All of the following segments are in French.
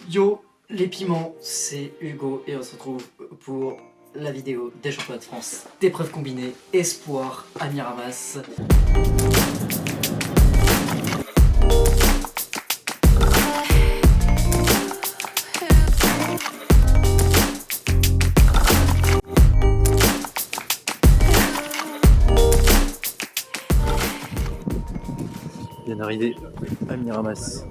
Yo les piments, c'est Hugo et on se retrouve pour la vidéo des championnats de France d'épreuves combinées espoir à Miramas. Bien arrivé à Miramas.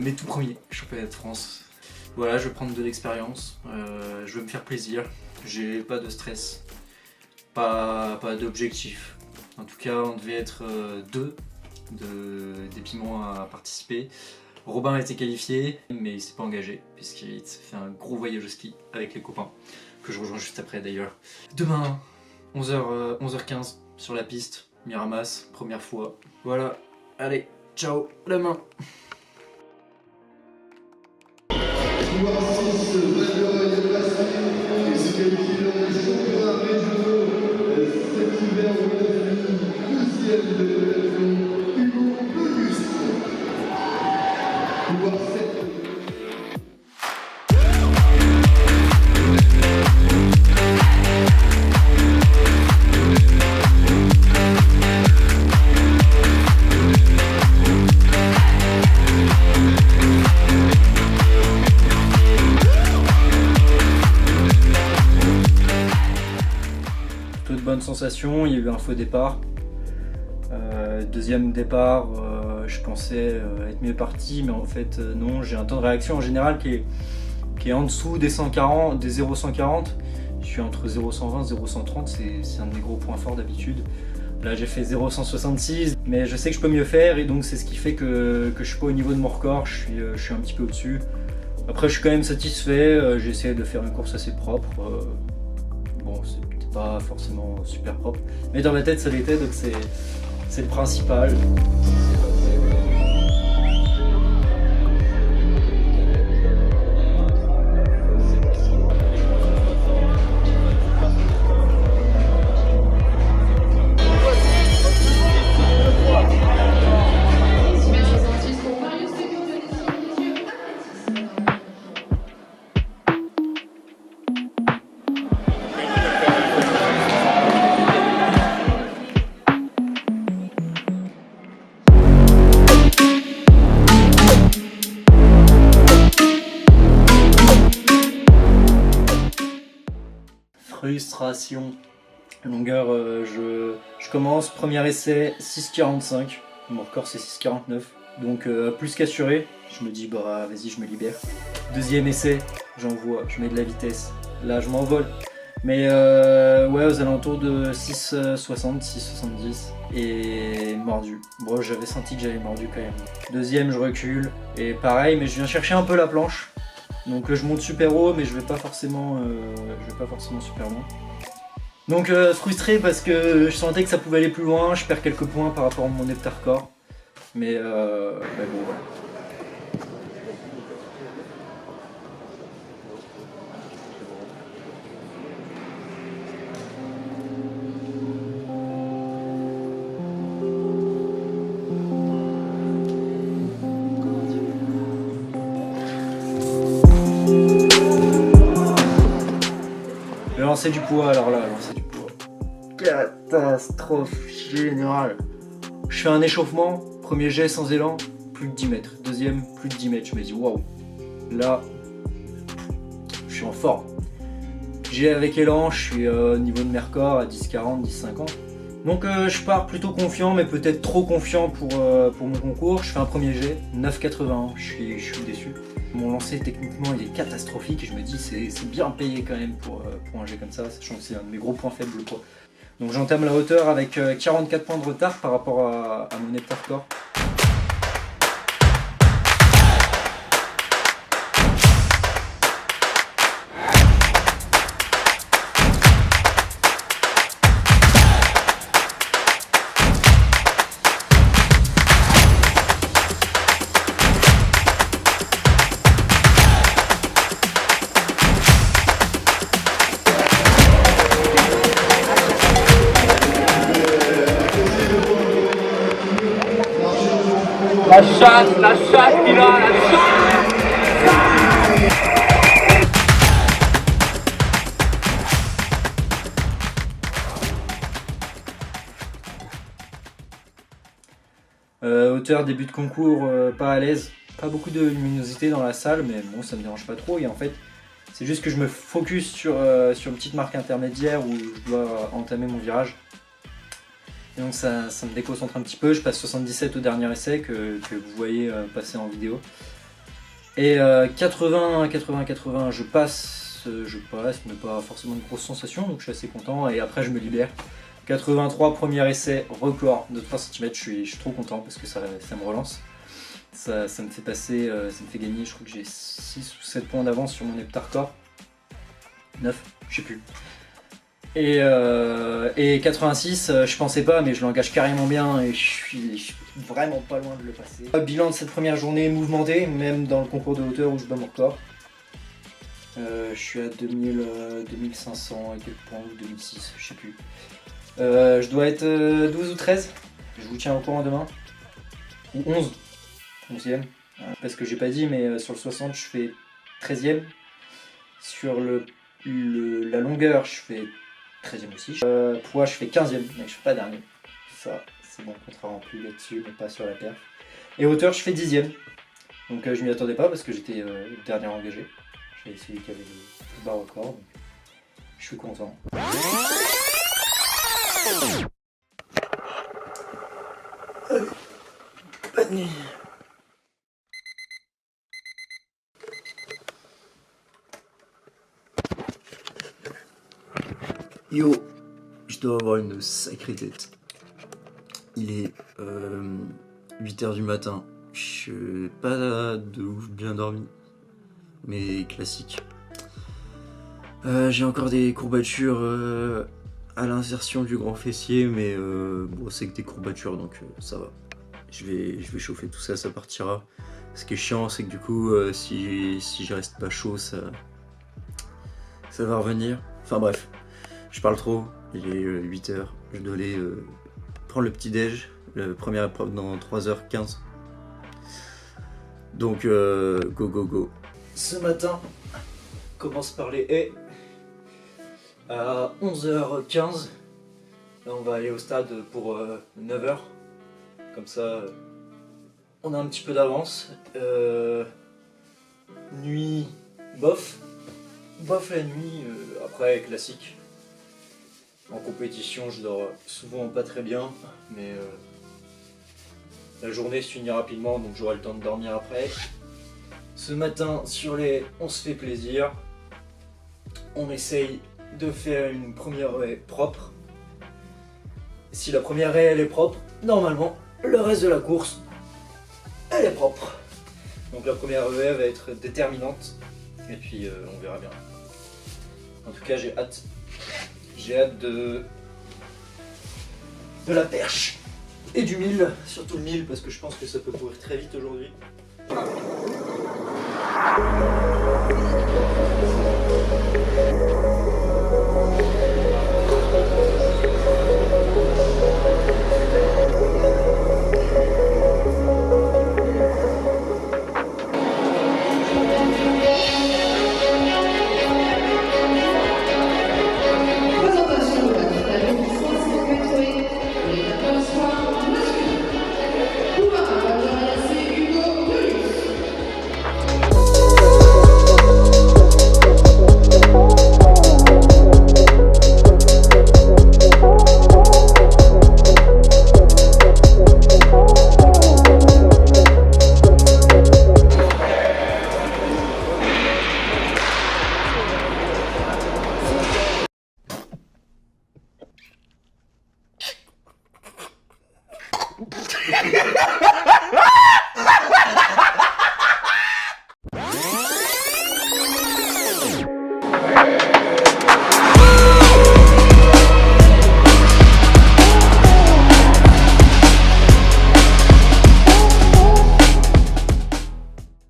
Mes tout premiers championnats de France. Voilà, je vais prendre de l'expérience, je vais me faire plaisir, j'ai pas de stress, pas d'objectif. En tout cas, on devait être deux des piments à participer. Robin a été qualifié, mais il s'est pas engagé, puisqu'il s'est fait un gros voyage au ski avec les copains, que je rejoins juste après d'ailleurs. Demain, 11h15 sur la piste, Miramas, première fois. Voilà, allez, ciao, à demain. Peu de bonnes sensations, il y a eu un faux départ. Deuxième départ, je pensais être mieux parti, mais en fait non, j'ai un temps de réaction en général qui est en dessous des 140, des 0,140. Je suis entre 0,120 et 0,130, c'est un de mes gros points forts d'habitude. Là j'ai fait 0,166, mais je sais que je peux mieux faire et donc c'est ce qui fait que je suis pas au niveau de mon record, je suis un petit peu au-dessus. Après je suis quand même satisfait, j'ai essayé de faire une course assez propre. Bon, c'était pas forcément super propre, mais dans ma tête ça l'était, donc c'est le principal. Frustration. Longueur, je commence, premier essai 6,45, mon record c'est 6,49, donc plus qu'assuré. Je me dis bah vas-y, je me libère. Deuxième essai, j'envoie, je mets de la vitesse, là je m'envole, mais ouais, aux alentours de 6,60, 6,70 et mordu. Bon, j'avais senti que j'avais mordu quand même. Deuxième, je recule et pareil, mais je viens chercher un peu la planche. Donc je monte super haut, mais je vais pas forcément super loin. Donc frustré parce que je sentais que ça pouvait aller plus loin, je perds quelques points par rapport à mon heptarecord. Mais bon, voilà. Le lancer du poids, alors là, lancer du poids. Catastrophe générale. Je fais un échauffement, premier jet sans élan, plus de 10 mètres. Deuxième, plus de 10 mètres. Je me dis waouh, là, je suis en forme. Jet avec élan, je suis au niveau de mes records à 10,40, 10,50. Donc je pars plutôt confiant, mais peut-être trop confiant pour mon concours. Je fais un premier jet, 9,81, je suis déçu. Mon lancer techniquement il est catastrophique et je me dis c'est bien payé quand même pour un jet comme ça, sachant que c'est un de mes gros points faibles quoi. Donc j'entame la hauteur avec 44 points de retard par rapport à mon heptarecord. La chatte qu'il a, la chatte. Hauteur, début de concours, pas à l'aise. Pas beaucoup de luminosité dans la salle, mais bon, ça me dérange pas trop. Et en fait, c'est juste que je me focus sur une petite marque intermédiaire où je dois entamer mon virage. Et donc ça me déconcentre un petit peu. Je passe 77 au dernier essai que vous voyez passer en vidéo. Et 80, je passe, mais pas forcément de grosses sensations, donc je suis assez content. Et après, je me libère. 83, premier essai, record de 3 cm. Je suis trop content parce que ça me relance. Ça me fait passer, ça me fait gagner, je crois que j'ai 6 ou 7 points d'avance sur mon heptarecord. 9, je sais plus. Et 86, je pensais pas, mais je l'engage carrément bien et je suis vraiment pas loin de le passer. Bilan de cette première journée mouvementé, même dans le concours de hauteur où je bats mon record. Je suis à 2500 et quelques points, ou 2006, je sais plus. Je dois être 12 ou 13, je vous tiens au courant demain. Ou 11, 11e. Parce que j'ai pas dit, mais sur le 60, je fais 13e. Sur la longueur, je fais 13e aussi. Poids, je fais 15e, mais je suis pas dernier. Ça, c'est mon contrat rempli là-dessus, mais pas sur la perf. Et hauteur, je fais 10e. Donc je m'y attendais pas parce que j'étais le dernier engagé. J'avais celui qui avait le plus bas record. Donc je suis content. Bonne nuit. Yo, je dois avoir une sacrée tête. Il est 8h du matin. Je suis pas de ouf bien dormi, mais classique. J'ai encore des courbatures à l'insertion du grand fessier, mais bon, c'est que des courbatures, donc ça va. Je vais chauffer tout ça, ça partira. Ce qui est chiant, c'est que du coup, si je reste pas chaud, ça va revenir. Enfin bref. Je parle trop, il est 8h, je dois aller prendre le petit déj, la première épreuve dans 3h15. Donc go. Ce matin, on commence par les haies à 11h15. Là on va aller au stade pour 9h. Comme ça on a un petit peu d'avance. Nuit bof la nuit, après classique. En compétition, je dors souvent pas très bien, mais la journée se finit rapidement, donc j'aurai le temps de dormir après. Ce matin, sur les on se fait plaisir, on essaye de faire une première haie propre. Si la première haie elle est propre, normalement, le reste de la course, elle est propre. Donc la première haie va être déterminante, et puis on verra bien. En tout cas, j'ai hâte. J'ai hâte de la perche et du mille, surtout le mille parce que je pense que ça peut courir très vite aujourd'hui.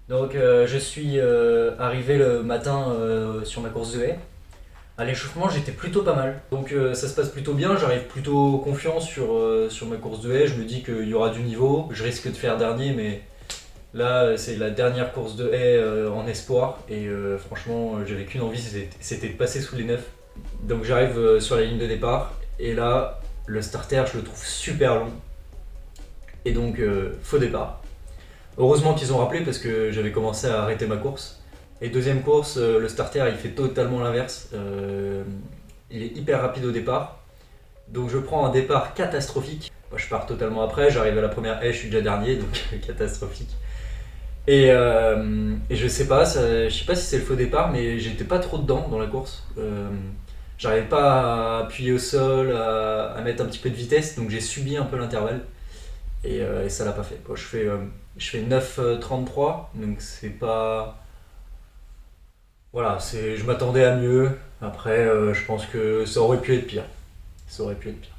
Donc je suis arrivé le matin sur ma course de haie. À l'échauffement, j'étais plutôt pas mal. Donc ça se passe plutôt bien, j'arrive plutôt confiant sur ma course de haie. Je me dis qu'il y aura du niveau. Je risque de faire dernier, mais là, c'est la dernière course de haie en espoir. Et franchement, j'avais qu'une envie, c'était de passer sous les 9. Donc j'arrive sur la ligne de départ. Et là, le starter, je le trouve super long. Et donc, faux départ. Heureusement qu'ils ont rappelé parce que j'avais commencé à arrêter ma course. Et deuxième course, le starter il fait totalement l'inverse. Il est hyper rapide au départ. Donc je prends un départ catastrophique. Moi, je pars totalement après, j'arrive à la première haie, je suis déjà dernier, donc catastrophique. Et je sais pas si c'est le faux départ, mais j'étais pas trop dedans dans la course. J'arrivais pas à appuyer au sol, à mettre un petit peu de vitesse, donc j'ai subi un peu l'intervalle. Et ça l'a pas fait. Bon, je fais 9,33, donc c'est pas... Voilà, je m'attendais à mieux. Après, je pense que ça aurait pu être pire. Ça aurait pu être pire.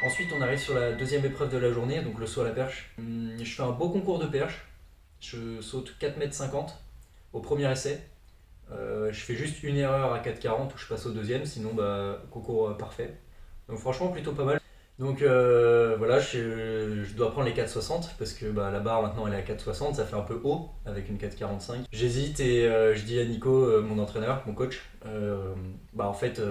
Ensuite, on arrive sur la deuxième épreuve de la journée, donc le saut à la perche. Je fais un beau concours de perche. Je saute 4,50 m au premier essai. Je fais juste une erreur à 4,40 où je passe au deuxième, sinon concours parfait. Donc franchement plutôt pas mal. Donc voilà, je dois prendre les 4,60 parce que la barre maintenant elle est à 4,60, ça fait un peu haut avec une 4,45. J'hésite et je dis à Nico, mon entraîneur, mon coach, en fait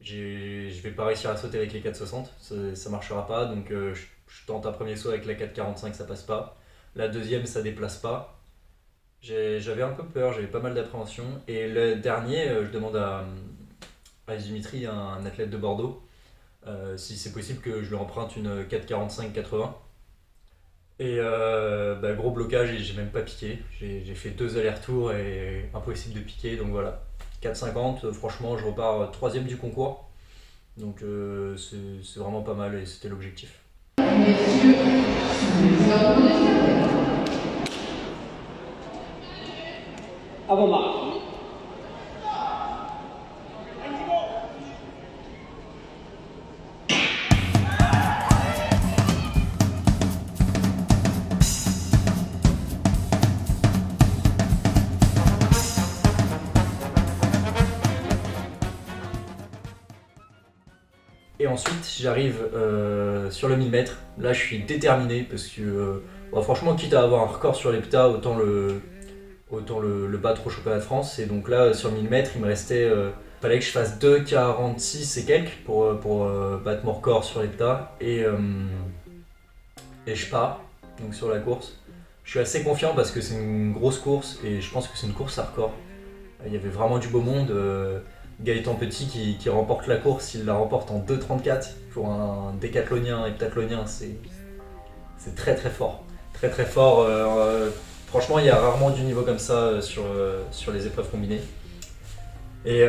je vais pas réussir à sauter avec les 4,60, ça marchera pas, donc je tente un premier saut avec la 4,45, ça passe pas. La deuxième ça déplace pas. J'avais un peu peur, j'avais pas mal d'appréhension. Et le dernier, je demande à Dimitri, un athlète de Bordeaux, si c'est possible que je lui emprunte une 4,45-80. Et gros blocage et j'ai même pas piqué. J'ai fait 2 allers-retours et impossible de piquer, donc voilà. 4,50, franchement je repars 3ème du concours. Donc c'est vraiment pas mal et c'était l'objectif. Avant marche. Et ensuite j'arrive sur le 1000 mètres. Là je suis déterminé parce que franchement quitte à avoir un record sur l'hepta, autant le battre au championnat de France. Et donc là sur le 1000 mètres il me restait... fallait que je fasse 2,46 et quelques pour battre mon record sur l'hepta. Et je pars donc sur la course. Je suis assez confiant parce que c'est une grosse course et je pense que c'est une course à record. Il y avait vraiment du beau monde. Gaëtan Petit qui remporte la course, il la remporte en 2,34. Pour un décathlonien, heptathlonien, c'est très très fort. Très très fort. Franchement, il y a rarement du niveau comme ça sur les épreuves combinées. Et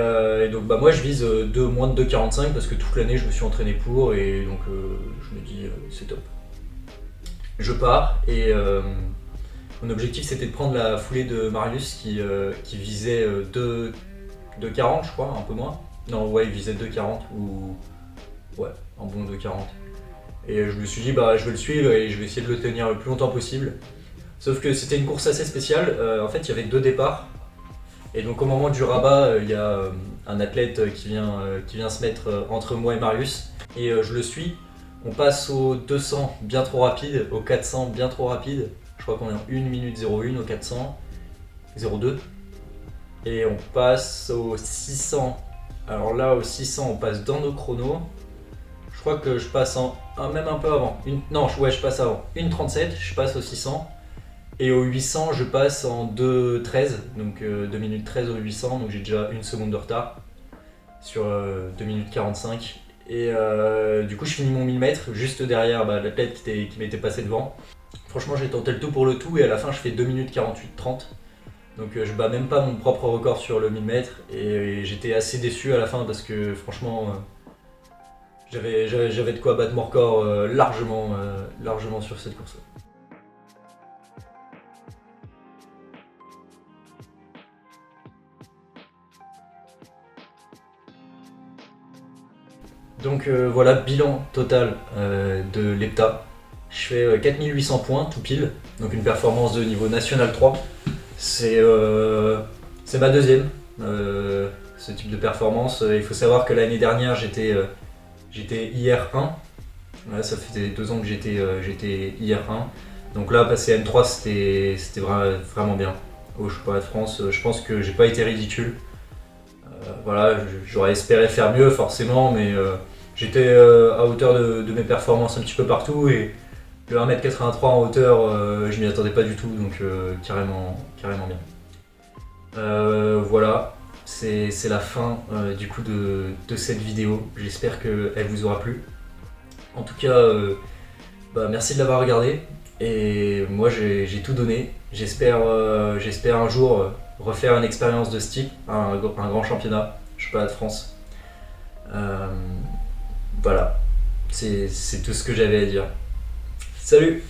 donc moi je vise moins de 2,45 parce que toute l'année je me suis entraîné pour et donc je me dis c'est top. Je pars et mon objectif c'était de prendre la foulée de Marius qui visait 2,40 je crois, un peu moins. Non ouais il visait 2,40 ou... ouais, un bon 2,40. Et je me suis dit je vais le suivre et je vais essayer de le tenir le plus longtemps possible. Sauf que c'était une course assez spéciale, en fait il y avait 2 départs. Et donc au moment du rabat, il y a un athlète qui vient se mettre entre moi et Marius. Et je le suis. On passe au 200 bien trop rapide, au 400 bien trop rapide. Je crois qu'on est en 1 minute 01 au 400, 02. Et on passe au 600. Alors là au 600 on passe dans nos chronos. Je crois que je passe même un peu avant. Je passe avant. 1,37, je passe au 600. Et au 800, je passe en 2,13, donc 2 minutes 13 au 800, donc j'ai déjà 1 seconde de retard sur 2 minutes 45. Et du coup, je finis mon 1000 mètres juste derrière l'athlète qui m'était passé devant. Franchement, j'ai tenté le tout pour le tout et à la fin, je fais 2 minutes 48-30. Donc je bats même pas mon propre record sur le 1000 mètres et j'étais assez déçu à la fin parce que franchement, j'avais de quoi battre mon record largement sur cette course. Donc voilà, bilan total de l'EPTA. Je fais 4800 points tout pile, donc une performance de niveau national 3. C'est ma deuxième, ce type de performance. Il faut savoir que l'année dernière j'étais IR1. Là, ça fait 2 ans que j'étais IR1. Donc là, passer M3, c'était vraiment bien. Au championnat de France, je pense que j'ai pas été ridicule. Voilà, j'aurais espéré faire mieux forcément, mais j'étais à hauteur de mes performances un petit peu partout et le 1m83 en hauteur, je m'y attendais pas du tout, donc carrément bien. Voilà, c'est la fin du coup de cette vidéo. J'espère qu'elle vous aura plu. En tout cas, merci de l'avoir regardé. Et moi j'ai tout donné. J'espère un jour refaire une expérience de stick, un grand championnat de France. Voilà, c'est tout ce que j'avais à dire. Salut!